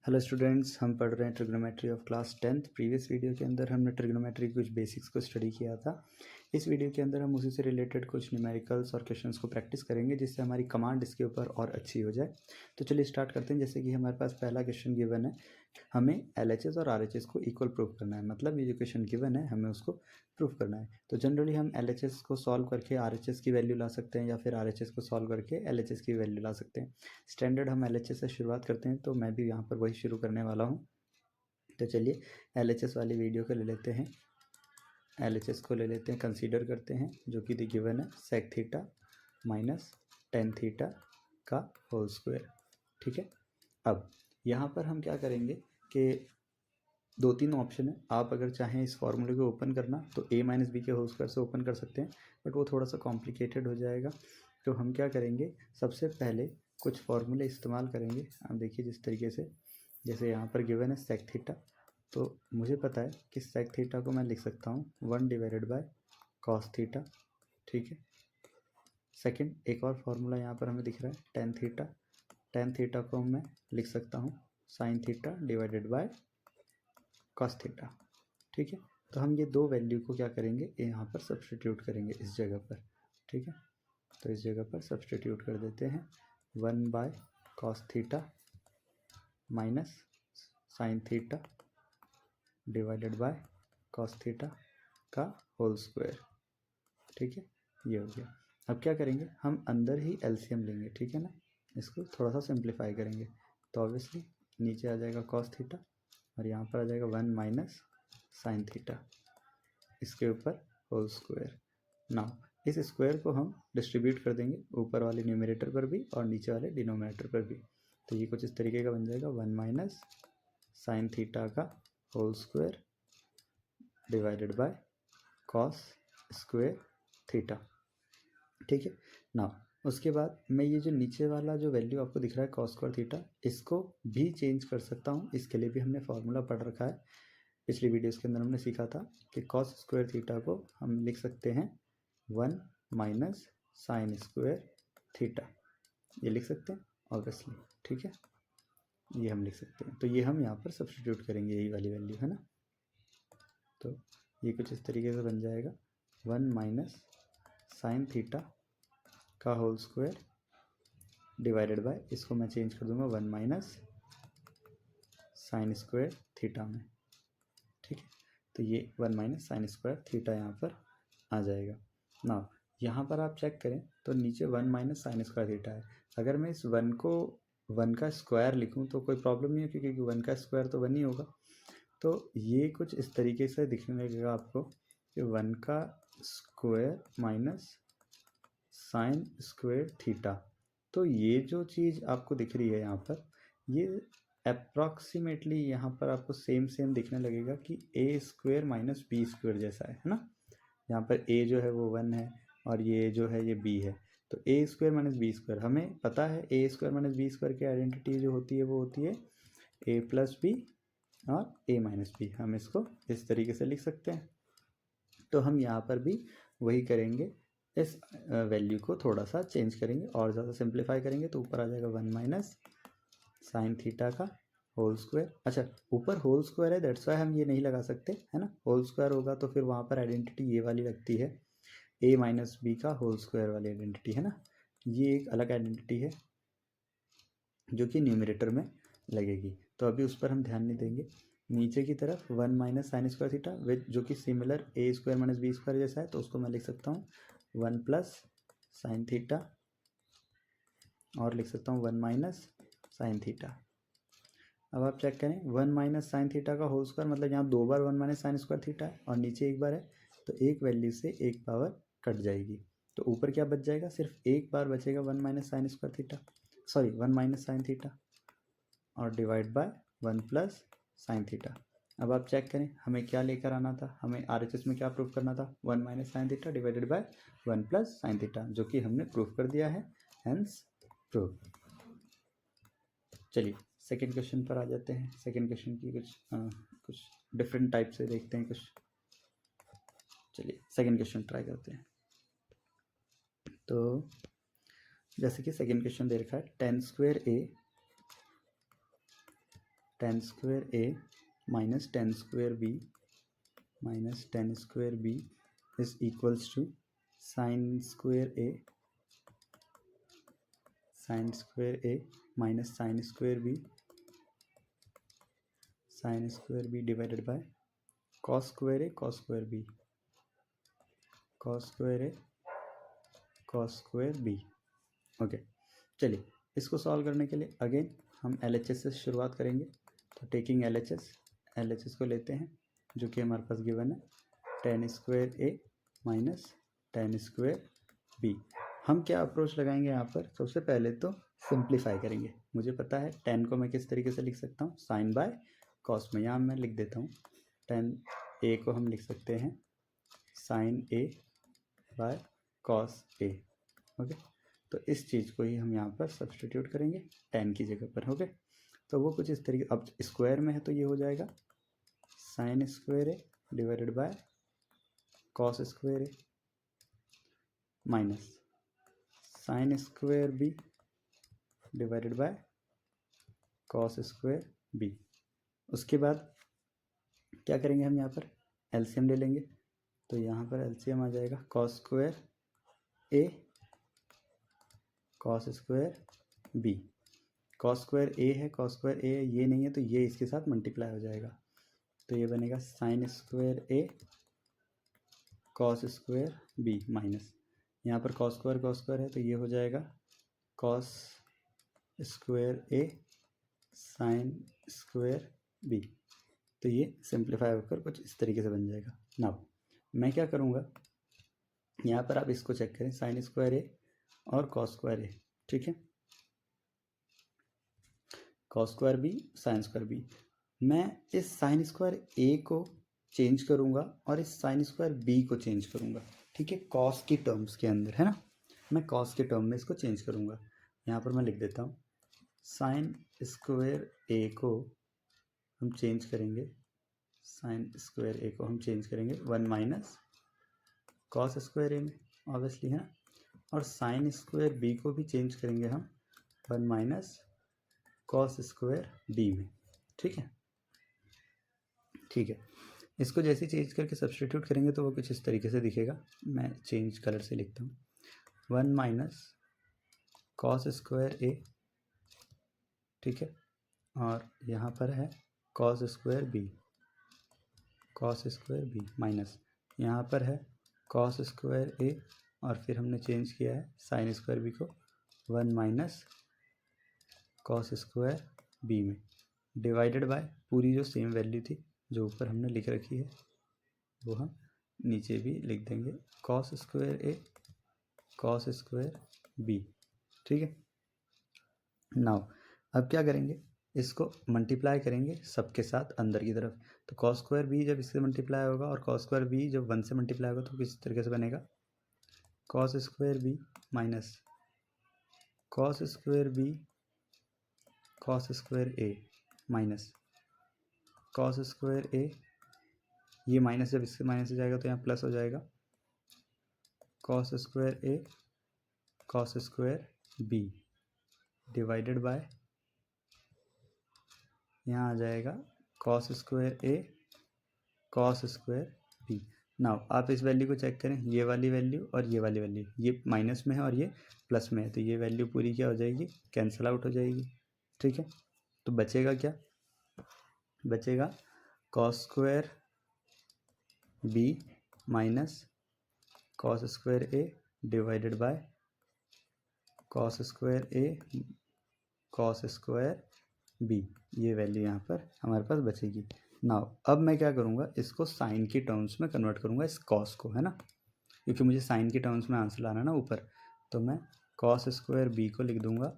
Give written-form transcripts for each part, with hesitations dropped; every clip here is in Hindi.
हेलो स्टूडेंट्स, हम पढ़ रहे हैं trigonometry of class 10th। Previous video के अंदर हमने ट्रिग्नोमेट्री के कुछ बेसिक्स को स्टडी किया था। इस वीडियो के अंदर हम उसी से रिलेटेड कुछ न्यूमेरिकल्स और क्वेश्चंस को प्रैक्टिस करेंगे, जिससे हमारी कमांड इसके ऊपर और अच्छी हो जाए। तो चलिए स्टार्ट करते हैं। जैसे कि हमारे पास पहला क्वेश्चन गिवन है, हमें LHS और RHS को इक्वल प्रूव करना है। मतलब ये जो क्वेश्चन गिवन है हमें उसको प्रूव करना है। तो जनरली हम LHS को सॉल्व करके RHS की वैल्यू ला सकते हैं, या फिर RHS को सॉल्व करके LHS की वैल्यू ला सकते हैं। स्टैंडर्ड हम LHS से शुरुआत करते हैं, तो मैं भी यहाँ पर वही शुरू करने वाला हूँ। तो चलिए LHS वाली वीडियो को ले लेते हैं। LHS को ले लेते हैं, कंसीडर करते हैं, जो कि गिवन है sec theta minus tan theta का होल स्क्वायर। ठीक है, अब यहाँ पर हम क्या करेंगे कि दो तीन ऑप्शन है। आप अगर चाहें इस फॉर्मूले को ओपन करना तो a माइनस बी के होल स्क्वायर से ओपन कर सकते हैं, बट वो थोड़ा सा कॉम्प्लिकेटेड हो जाएगा। तो हम क्या करेंगे, सबसे पहले कुछ फॉर्मूले इस्तेमाल करेंगे। आप देखिए जिस तरीके से, जैसे यहाँ पर गिवन है sec थीटा, तो मुझे पता है कि sec थीटा को मैं लिख सकता हूँ 1 डिवाइडेड बाय कॉस थीटा। ठीक है, सेकंड एक और फार्मूला यहाँ पर हमें दिख रहा है टेन थीटा को मैं लिख सकता हूँ sine theta divided by cos theta. ठीक है, तो हम ये दो वैल्यू को क्या करेंगे, यहाँ पर सब्सटीट्यूट करेंगे इस जगह पर। ठीक है, तो इस जगह पर सब्सटीट्यूट कर देते हैं 1 by cos theta minus sine theta divided by cos theta का होल स्क्वायर। ठीक है, ये हो गया। अब क्या करेंगे, हम अंदर ही एलसीएम लेंगे। ठीक है ना, इसको थोड़ा सा सिंप्लीफाई करेंगे, तो ऑब्वियसली नीचे आ जाएगा कॉस थीटा और यहाँ पर आ जाएगा 1 माइनस साइन थीटा, इसके ऊपर होल स्क्वायर। नाउ इस स्क्वायर को हम डिस्ट्रीब्यूट कर देंगे ऊपर वाले न्यूमरेटर पर भी और नीचे वाले डिनोमिनेटर पर भी। तो ये कुछ इस तरीके का बन जाएगा 1 माइनस साइन थीटा का whole square divided by cos square theta. ठीक है, नाउ उसके बाद मैं ये जो नीचे वाला जो वैल्यू आपको दिख रहा है कॉस स्क्वायर थीटा, इसको भी चेंज कर सकता हूँ। इसके लिए भी हमने फॉर्मूला पढ़ रखा है, पिछली वीडियोस के अंदर हमने सीखा था कि कॉस स्क्वायर थीटा को हम लिख सकते हैं 1 माइनस साइन स्क्वायर थीटा। ये लिख सकते हैं ऑब्वियसली। ठीक है, ये हम लिख सकते हैं। तो ये हम यहाँ पर सब्सटीट्यूट करेंगे, यही वाली वैल्यू है ना। तो ये कुछ इस तरीके से बन जाएगा 1 माइनस साइन थीटा का होल स्क्वायर डिवाइडेड बाय, इसको मैं चेंज कर दूंगा 1 माइनस साइन स्क्वायर थीटा में। ठीक है, तो ये 1 माइनस साइन स्क्वायर थीटा यहाँ पर आ जाएगा। ना यहाँ पर आप चेक करें तो नीचे 1 माइनस साइन स्क्वायर थीटा है। अगर मैं इस 1 को 1 का स्क्वायर लिखूँ तो कोई प्रॉब्लम नहीं है, क्योंकि 1 का स्क्वायर तो 1 ही होगा। तो ये कुछ इस तरीके से दिखने लगेगा आपको कि 1 का square minus sine square theta. तो ये जो चीज़ आपको दिख रही है यहाँ पर, ये अप्रॉक्सीमेटली यहाँ पर आपको सेम दिखने लगेगा कि ए स्क्वायर माइनस बी स्क्वायर जैसा है ना। यहाँ पर ए जो है वो 1 है और ये जो है ये बी है। तो ए स्क्वायर माइनस बी स्क्वायर, हमें पता है ए स्क्वायर माइनस बी स्क्वायर की आइडेंटिटी जो होती है वो होती है ए प्लस बी और ए माइनस बी। हम इसको इस तरीके से लिख सकते हैं। तो हम यहाँ पर भी वही करेंगे, इस वैल्यू को थोड़ा सा चेंज करेंगे और ज़्यादा सिंप्लीफाई करेंगे, तो ऊपर आ जाएगा 1 माइनस साइन थीटा का होल स्क्वायर। अच्छा, ऊपर होल स्क्वायर है, दैट्स वाई हम ये नहीं लगा सकते है ना। होल स्क्वायर होगा तो फिर वहाँ पर आइडेंटिटी ये वाली लगती है, ए माइनस बी का होल स्क्वायर वाली आइडेंटिटी है ना। ये एक अलग आइडेंटिटी है जो कि न्यूमरेटर में लगेगी, तो अभी उस पर हम ध्यान नहीं देंगे। नीचे की तरफ 1 minus sine square theta with, जो कि सिमिलर ए स्क्वायर माइनस बी स्क्वायर जैसा है, तो उसको मैं लिख सकता हूँ 1 प्लस साइन थीटा और लिख सकता हूँ 1 माइनस साइन थीटा। अब आप चेक करें 1 माइनस साइन थीटा का होल स्क्वायर, मतलब यहाँ 2 बार 1 माइनस साइन स्क्वायर थीटा है और नीचे एक बार है, तो एक वैल्यू से एक पावर कट जाएगी। तो ऊपर क्या बच जाएगा, सिर्फ एक बार बचेगा 1 minus sine square theta, sorry 1 minus sine theta और divide by 1 plus sine theta. अब आप चेक करें हमें क्या लेकर आना था, हमें RHS में क्या प्रूफ करना था, 1 minus sine theta divided by 1 plus sine theta, जो कि हमने प्रूफ कर दिया है, हेंस प्रूफ। चलिए सेकेंड क्वेश्चन पर आ जाते हैं। सेकेंड क्वेश्चन की कुछ डिफरेंट टाइप से देखते हैं कुछ। चलिए सेकेंड क्वेश्चन ट्राई करते हैं। तो जैसे कि सेकेंड क्वेश्चन दे रखा है ten square A tan square a minus tan square b minus tan square b is equals to sin square a minus sin square b divided by cos square a cos square b okay. चलिए इसको सॉल्व करने के लिए अगेन हम LHS से शुरुआत करेंगे। तो टेकिंग LHS को लेते हैं जो कि हमारे पास गिवन है tan square a minus tan square b। हम क्या अप्रोच लगाएंगे यहाँ पर? सबसे पहले तो सिंप्लीफाई करेंगे। मुझे पता है tan को मैं किस तरीके से लिख सकता हूँ, साइन बाय कॉस में। यहाँ मैं लिख देता हूँ tan a को हम लिख सकते हैं sine a by cos a। Okay, तो इस चीज़ को ही हम यहाँ पर सब्सटीट्यूट करेंगे tan की जगह पर। ओके, तो वो कुछ इस तरीके, अब स्क्वायर में है तो ये हो जाएगा sine square A divided by cos square A minus sine square B divided by cos square B. उसके बाद क्या करेंगे हम यहाँ पर एलसीएम ले लेंगे। तो यहाँ पर एलसीएम आ जाएगा cos square A cos square B. Cos square A है, कॉस स्क्वायर ए ये नहीं है तो ये इसके साथ मल्टीप्लाई हो जाएगा। तो ये बनेगा sign square A cos square B minus यहाँ पर कॉस स्क्वायर है तो ये हो जाएगा कॉस स्क्वायर ए साइन स्क्वायर बी। तो ये सिंप्लीफाई होकर कुछ इस तरीके से बन जाएगा। नाउ मैं क्या करूँगा, यहाँ पर आप इसको चेक करें साइन स्क्वायर ए और कॉस स्क्वायर ए, ठीक है, cos square B sine square B. मैं इस साइन स्क्वायर ए को चेंज करूँगा और इस साइन स्क्वायर बी को चेंज करूँगा, ठीक है, कॉस की टर्म्स के अंदर, है ना। मैं कॉस के टर्म में इसको चेंज करूँगा। यहाँ पर मैं लिख देता हूँ साइन स्क्वायर ए को हम चेंज करेंगे, साइन स्क्वायर ए को हम चेंज करेंगे 1 माइनस कॉस स्क्वायर ए में, ऑब्वियसली, है ना। और साइन स्क्वायर बी को भी चेंज करेंगे हम 1 माइनस कॉस स्क्वायर बी में, ठीक है। ठीक है, इसको जैसे चेंज करके सब्सटीट्यूट करेंगे तो वो कुछ इस तरीके से दिखेगा। मैं चेंज कलर से लिखता हूँ 1 माइनस कॉस स्क्वायर ए, ठीक है, और यहाँ पर है कॉस स्क्वायर बी माइनस यहाँ पर है कॉस स्क्वायर ए और फिर हमने चेंज किया है साइन स्क्वायर बी को 1 माइनस कॉस स्क्वायर बी में, डिवाइडेड बाय पूरी जो सेम वैल्यू थी जो ऊपर हमने लिख रखी है वो हम नीचे भी लिख देंगे cos square A cos square B, ठीक है। नाउ अब क्या करेंगे, इसको मल्टीप्लाई करेंगे सबके साथ अंदर की तरफ। तो कॉस स्क्वायर बी जब इससे मल्टीप्लाई होगा और कॉस स्क्वायर बी जब 1 से मल्टीप्लाई होगा तो किस तरीके से बनेगा cos square B minus cos square B cos square A minus cos square A, ये माइनस जब इससे माइनस हो जाएगा तो यहाँ प्लस हो जाएगा cos square A cos square B divided by यहाँ आ जाएगा cos square A cos square B. Now आप इस वैल्यू को चेक करें, ये वाली वैल्यू और ये वाली वैल्यू, ये माइनस में है और ये प्लस में है, तो ये वैल्यू पूरी क्या हो जाएगी, कैंसिल आउट हो जाएगी, ठीक है। तो बचेगा क्या, बचेगा cos square B minus cos square A divided by cos square A cos square B. ये वैल्यू यहाँ पर हमारे पास बचेगी। नाउ अब मैं क्या करूँगा, इसको साइन की टर्म्स में कन्वर्ट करूँगा इस कॉस को, है ना, क्योंकि मुझे साइन की टर्म्स में आंसर लाना ना ऊपर। तो मैं कॉस स्क्वायर बी को लिख दूँगा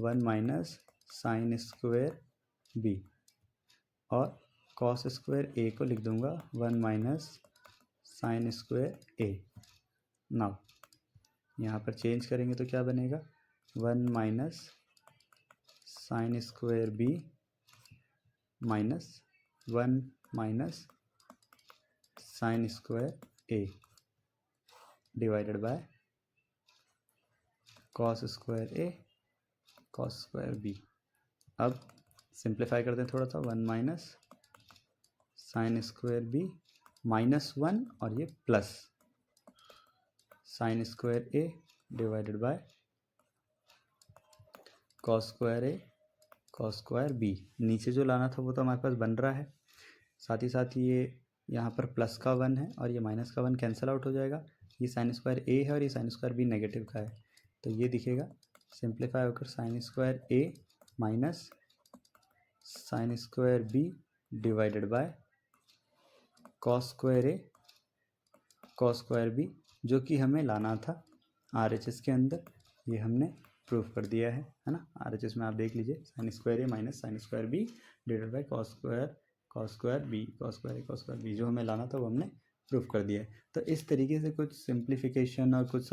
1 माइनस साइन स्क्वायर बी और कॉस स्क्वायर ए को लिख दूँगा 1 minus sine square A. Now यहाँ पर चेंज करेंगे तो क्या बनेगा 1 minus sine square B minus 1 minus sine square A divided by cos square A cos square B. अब सिंप्लीफाई करते हैं थोड़ा सा, 1 माइनस साइन स्क्वायर बी -1 और ये plus sine square A divided by cos square A cos square B. नीचे जो लाना था वो तो हमारे पास बन रहा है, साथ ही साथ ये यहाँ पर प्लस का 1 है और ये माइनस का 1 कैंसिल आउट हो जाएगा। ये साइन स्क्वायर ए है और ये साइन स्क्वायर बी नेगेटिव का है, तो ये दिखेगा सिंप्लीफाई होकर sine square A minus sine square B divided by cos square A cos square B, जो कि हमें लाना था RHS के अंदर। ये हमने प्रूफ कर दिया है ना। RHS में आप देख लीजिए, sine square A minus sine square B divided by cos square B cos square B, जो हमें लाना था वो हमने प्रूफ कर दिया है। तो इस तरीके से कुछ सिंप्लीफिकेशन और कुछ